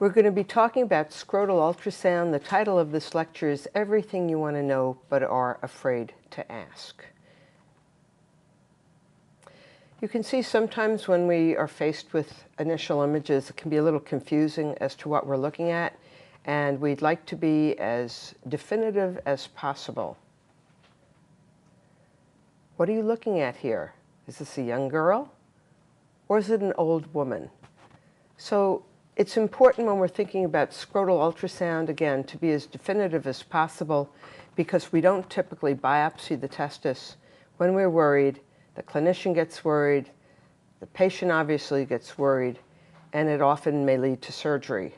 We're going to be talking about scrotal ultrasound. The title of this lecture is Everything You Want to Know But Are Afraid to Ask. You can see sometimes when we are faced with initial images, it can be a little confusing as to what we're looking at, and we'd like to be as definitive as possible. What are you looking at here? Is this a young girl, or is it an old woman? So it's important when we're thinking about scrotal ultrasound, again, to be as definitive as possible, because we don't typically biopsy the testis when we're worried. The clinician gets worried, the patient obviously gets worried, and it often may lead to surgery.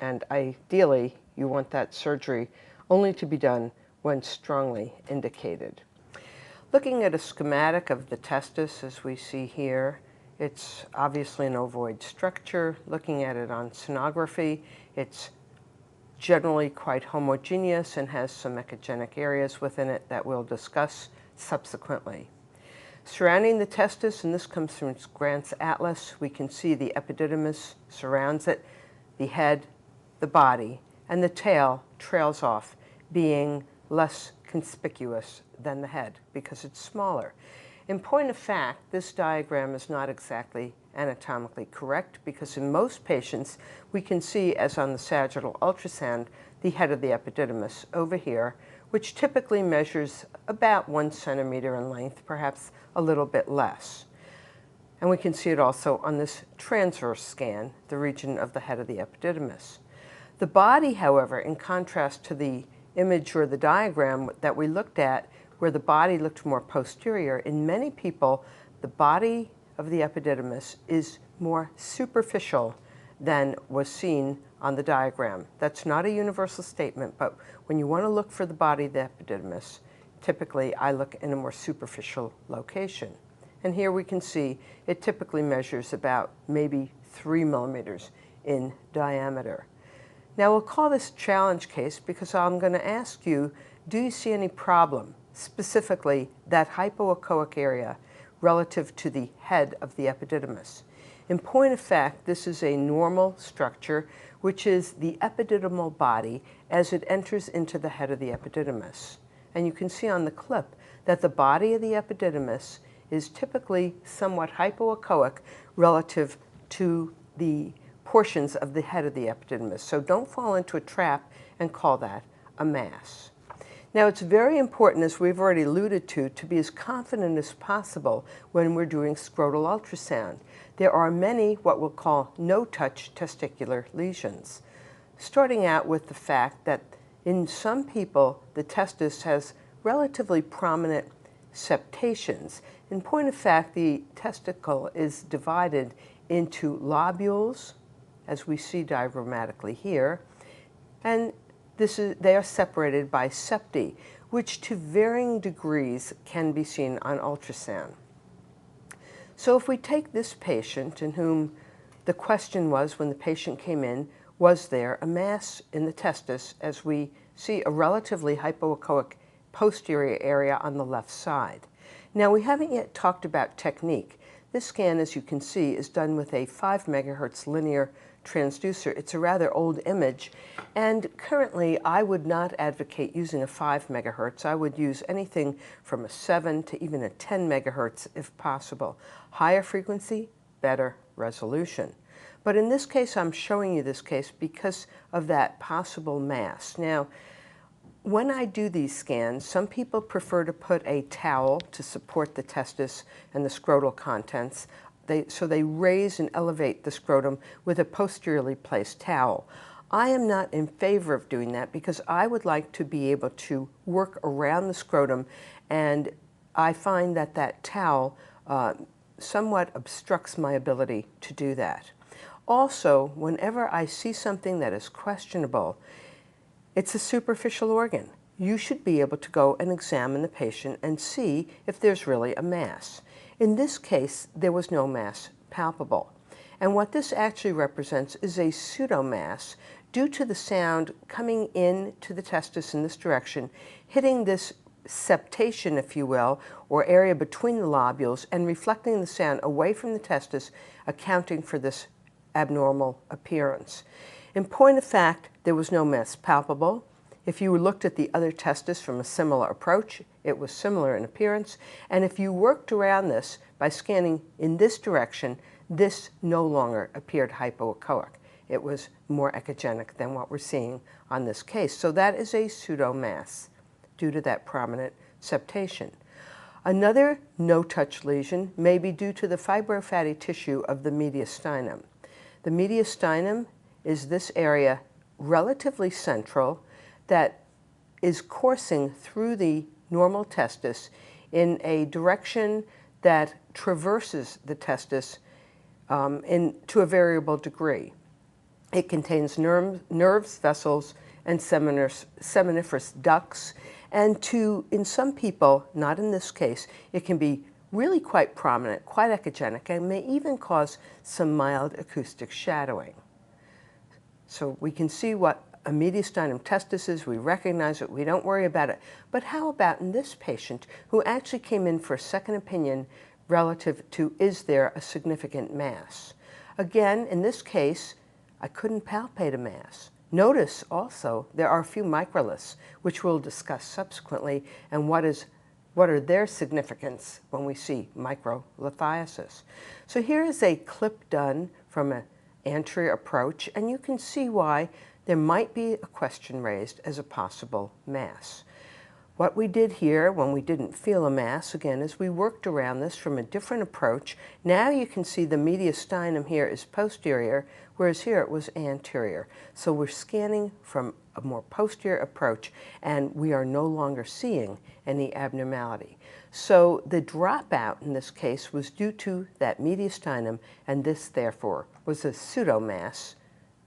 And ideally, you want that surgery only to be done when strongly indicated. Looking at a schematic of the testis, as we see here, it's obviously an ovoid structure. Looking at it on sonography, it's generally quite homogeneous and has some echogenic areas within it that we'll discuss subsequently. Surrounding the testis, and this comes from Grant's atlas, we can see the epididymis surrounds it, the head, the body, and the tail trails off, being less conspicuous than the head because it's smaller. In point of fact, this diagram is not exactly anatomically correct because in most patients we can see, as on the sagittal ultrasound, the head of the epididymis over here, which typically measures about 1 centimeter in length, perhaps a little bit less. And we can see it also on this transverse scan, the region of the head of the epididymis. The body, however, in contrast to the image or the diagram that we looked at, where the body looked more posterior, in many people, the body of the epididymis is more superficial than was seen on the diagram. That's not a universal statement, but when you want to look for the body of the epididymis, typically I look in a more superficial location. And here we can see it typically measures about maybe 3 millimeters in diameter. Now we'll call this a challenge case because I'm going to ask you, do you see any problem, specifically that hypoechoic area relative to the head of the epididymis? In point of fact, this is a normal structure, which is the epididymal body as it enters into the head of the epididymis. And you can see on the clip that the body of the epididymis is typically somewhat hypoechoic relative to the portions of the head of the epididymis. So don't fall into a trap and call that a mass. Now, it's very important, as we've already alluded to be as confident as possible when we're doing scrotal ultrasound. There are many what we'll call no-touch testicular lesions, starting out with the fact that in some people, the testis has relatively prominent septations. In point of fact, the testicle is divided into lobules, as we see diagrammatically here, and they are separated by septi, which to varying degrees can be seen on ultrasound. So if we take this patient in whom the question was when the patient came in, was there a mass in the testis, as we see a relatively hypoechoic posterior area on the left side. Now we haven't yet talked about technique. This scan, as you can see, is done with a 5 megahertz linear transducer. It's a rather old image, and currently I would not advocate using a 5 megahertz. I would use anything from a 7 to even a 10 megahertz if possible. Higher frequency, better resolution. But in this case, I'm showing you this case because of that possible mass. Now, when I do these scans, some people prefer to put a towel to support the testis and the scrotal contents. So they raise and elevate the scrotum with a posteriorly placed towel. I am not in favor of doing that because I would like to be able to work around the scrotum, and I find that that towel somewhat obstructs my ability to do that. Also, whenever I see something that is questionable, it's a superficial organ. You should be able to go and examine the patient and see if there's really a mass. In this case, there was no mass palpable. And what this actually represents is a pseudomass due to the sound coming in to the testis in this direction, hitting this septation, if you will, or area between the lobules, and reflecting the sound away from the testis, accounting for this abnormal appearance. In point of fact, there was no mass palpable. If you looked at the other testis from a similar approach, it was similar in appearance. And if you worked around this by scanning in this direction, this no longer appeared hypoechoic. It was more echogenic than what we're seeing on this case. So that is a pseudomass due to that prominent septation. Another no-touch lesion may be due to the fibrofatty tissue of the mediastinum. The mediastinum is this area relatively central that is coursing through the normal testis in a direction that traverses the testis to a variable degree. It contains nerves, vessels, and seminiferous ducts. And in some people, not in this case, it can be really quite prominent, quite echogenic, and may even cause some mild acoustic shadowing. So we can see what a mediastinum testis is, we recognize it, we don't worry about it. But how about in this patient who actually came in for a second opinion relative to, is there a significant mass? Again, in this case, I couldn't palpate a mass. Notice also there are a few microliths, which we'll discuss subsequently, and what are their significance when we see microlithiasis. So here is a clip done from an anterior approach, and you can see why there might be a question raised as a possible mass. What we did here when we didn't feel a mass, again, is we worked around this from a different approach. Now you can see the mediastinum here is posterior, whereas here it was anterior. So we're scanning from a more posterior approach, and we are no longer seeing any abnormality. So the dropout in this case was due to that mediastinum, and this, therefore, was a pseudomass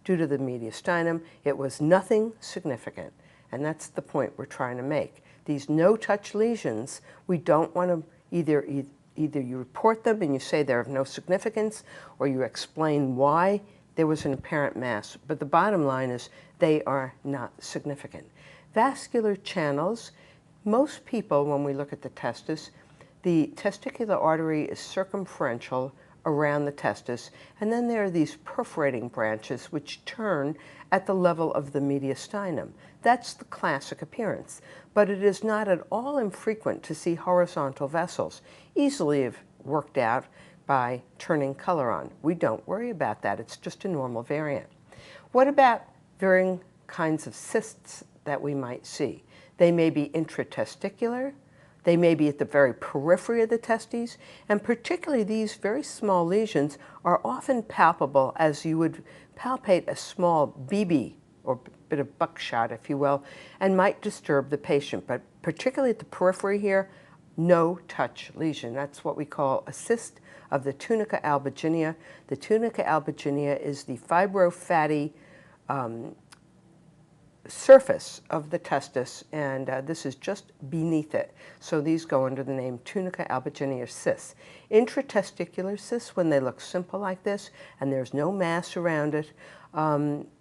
due to the mediastinum. It was nothing significant, and that's the point we're trying to make. These no-touch lesions, we don't want to either you report them and you say they're of no significance, or you explain why there was an apparent mass. But the bottom line is they are not significant. Vascular channels, most people, when we look at the testis, the testicular artery is circumferential around the testis, and then there are these perforating branches which turn at the level of the mediastinum. That's the classic appearance, but it is not at all infrequent to see horizontal vessels, easily worked out by turning color on. We don't worry about that. It's just a normal variant. What about varying kinds of cysts that we might see? They may be intratesticular, they may be at the very periphery of the testes, and particularly these very small lesions are often palpable as you would palpate a small BB, or bit of buckshot, if you will, and might disturb the patient. But particularly at the periphery here, no touch lesion. That's what we call a cyst of the tunica albuginea. The tunica albuginea is the fibrofatty surface of the testis, and this is just beneath it. So these go under the name tunica albuginea cysts. Intratesticular cysts, when they look simple like this and there's no mass around it,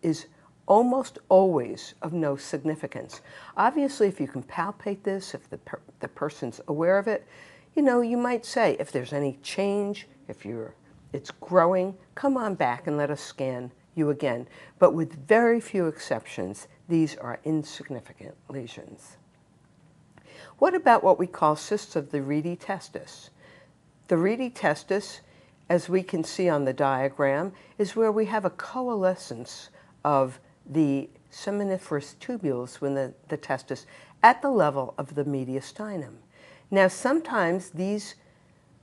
is almost always of no significance. Obviously, if you can palpate this, if the person's aware of it, you know, you might say, if there's any change, if it's growing, come on back and let us scan you again. But with very few exceptions, these are insignificant lesions. What about what we call cysts of the reedy testis? The reedy testis, as we can see on the diagram, is where we have a coalescence of the seminiferous tubules within the testis at the level of the mediastinum. Now, sometimes these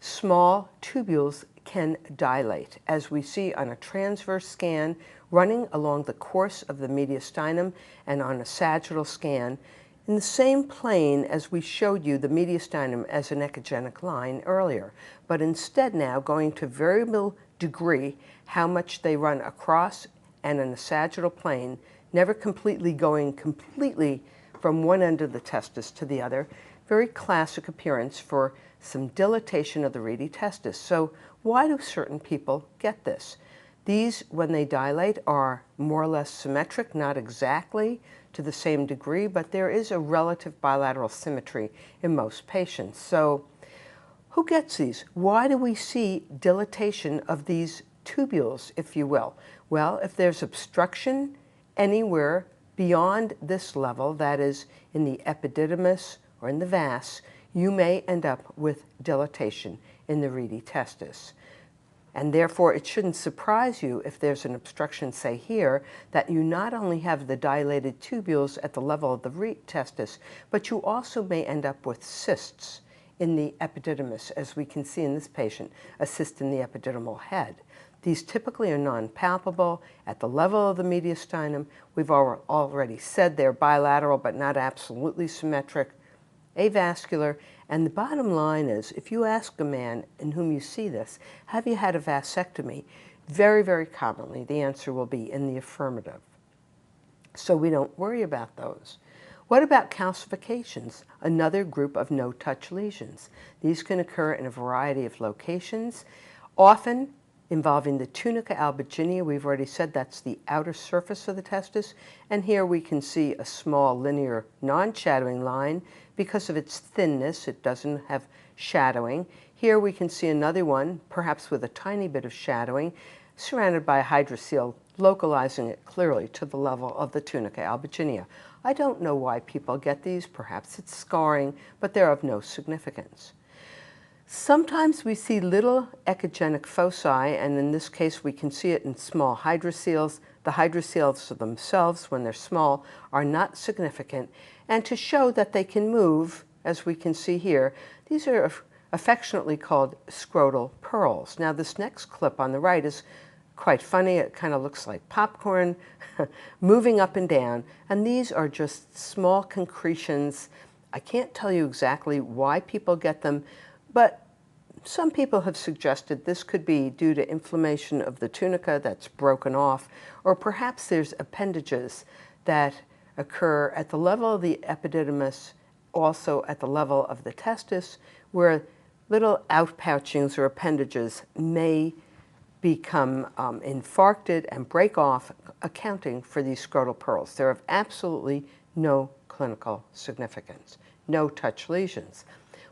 small tubules can dilate, as we see on a transverse scan running along the course of the mediastinum and on a sagittal scan in the same plane as we showed you the mediastinum as an echogenic line earlier, but instead now going to variable degree how much they run across and in a sagittal plane, never going completely from one end of the testis to the other. Very classic appearance for some dilatation of the reedy testis. So why do certain people get this? These, when they dilate, are more or less symmetric, not exactly to the same degree, but there is a relative bilateral symmetry in most patients. So who gets these? Why do we see dilatation of these tubules, if you will? Well, if there's obstruction anywhere beyond this level, that is in the epididymis or in the vas, you may end up with dilatation in the rete testis. And therefore, it shouldn't surprise you if there's an obstruction, say here, that you not only have the dilated tubules at the level of the rete testis, but you also may end up with cysts in the epididymis, as we can see in this patient, a cyst in the epididymal head. These typically are non-palpable at the level of the mediastinum. We've already said they're bilateral, but not absolutely symmetric, avascular. And the bottom line is, if you ask a man in whom you see this, have you had a vasectomy? Very, very commonly, the answer will be in the affirmative. So we don't worry about those. What about calcifications? Another group of no-touch lesions. These can occur in a variety of locations, often involving the tunica albuginea. We've already said that's the outer surface of the testis. And here we can see a small linear non-shadowing line. Because of its thinness, it doesn't have shadowing. Here we can see another one, perhaps with a tiny bit of shadowing, surrounded by a hydrocele, localizing it clearly to the level of the tunica albuginea. I don't know why people get these. Perhaps it's scarring, but they're of no significance. Sometimes we see little echogenic foci, and in this case we can see it in small hydroceles. The hydroceles themselves, when they're small, are not significant. And to show that they can move, as we can see here, these are affectionately called scrotal pearls. Now this next clip on the right is quite funny. It kind of looks like popcorn moving up and down. And these are just small concretions. I can't tell you exactly why people get them, but some people have suggested this could be due to inflammation of the tunica that's broken off, or perhaps there's appendages that occur at the level of the epididymis, also at the level of the testis, where little outpouchings or appendages may become infarcted and break off, accounting for these scrotal pearls. They're of absolutely no clinical significance, no touch lesions.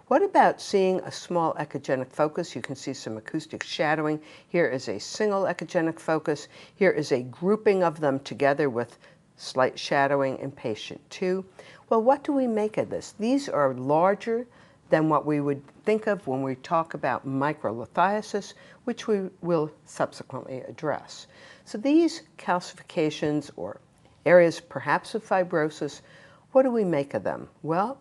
What about seeing a small echogenic focus? You can see some acoustic shadowing. Here is a single echogenic focus. Here is a grouping of them together with slight shadowing in patient 2. Well, what do we make of this? These are larger than what we would think of when we talk about microlithiasis, which we will subsequently address. So these calcifications, or areas perhaps of fibrosis, what do we make of them? Well,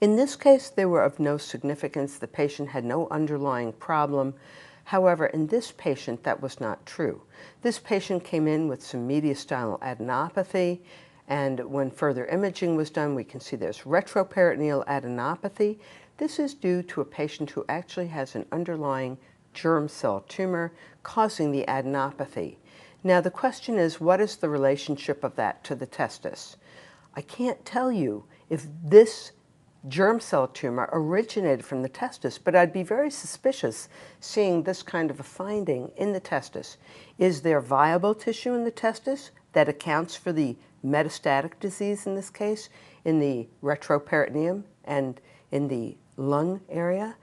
in this case, they were of no significance. The patient had no underlying problem. However, in this patient, that was not true. This patient came in with some mediastinal adenopathy, and when further imaging was done, we can see there's retroperitoneal adenopathy. This is due to a patient who actually has an underlying germ cell tumor causing the adenopathy. Now, the question is, what is the relationship of that to the testis? I can't tell you if this germ cell tumor originated from the testis, but I'd be very suspicious seeing this kind of a finding in the testis. Is there viable tissue in the testis that accounts for the metastatic disease in this case, in the retroperitoneum and in the lung area?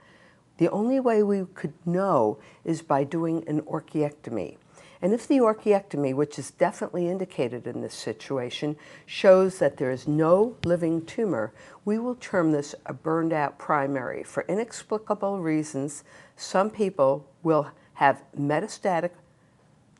The only way we could know is by doing an orchiectomy. And if the orchiectomy, which is definitely indicated in this situation, shows that there is no living tumor, we will term this a burned out primary. For inexplicable reasons, some people will have metastatic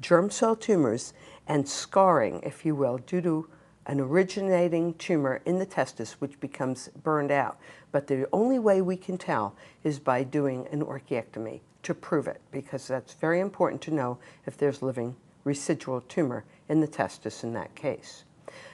germ cell tumors and scarring, if you will, due to an originating tumor in the testis which becomes burned out. But the only way we can tell is by doing an orchiectomy to prove it, because that's very important to know if there's living residual tumor in the testis in that case.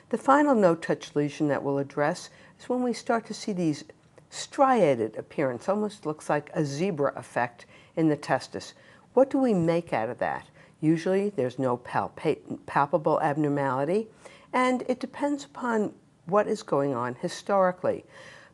The final no-touch lesion that we'll address is when we start to see these striated appearance, almost looks like a zebra effect in the testis. What do we make out of that? Usually there's no palpable abnormality, and it depends upon what is going on historically.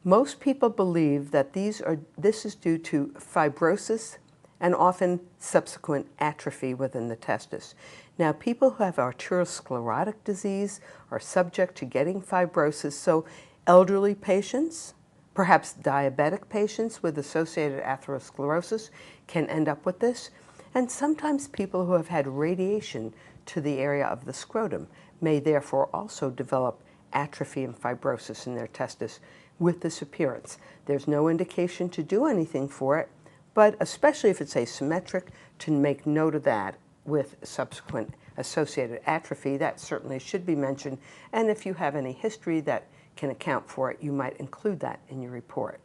Most people believe that this is due to fibrosis and often subsequent atrophy within the testis. Now, people who have arteriosclerotic disease are subject to getting fibrosis, so elderly patients, perhaps diabetic patients with associated atherosclerosis, can end up with this. And sometimes people who have had radiation to the area of the scrotum may therefore also develop atrophy and fibrosis in their testis with this appearance. There's no indication to do anything for it, but especially if it's asymmetric, to make note of that with subsequent associated atrophy. That certainly should be mentioned, and if you have any history that can account for it, you might include that in your report.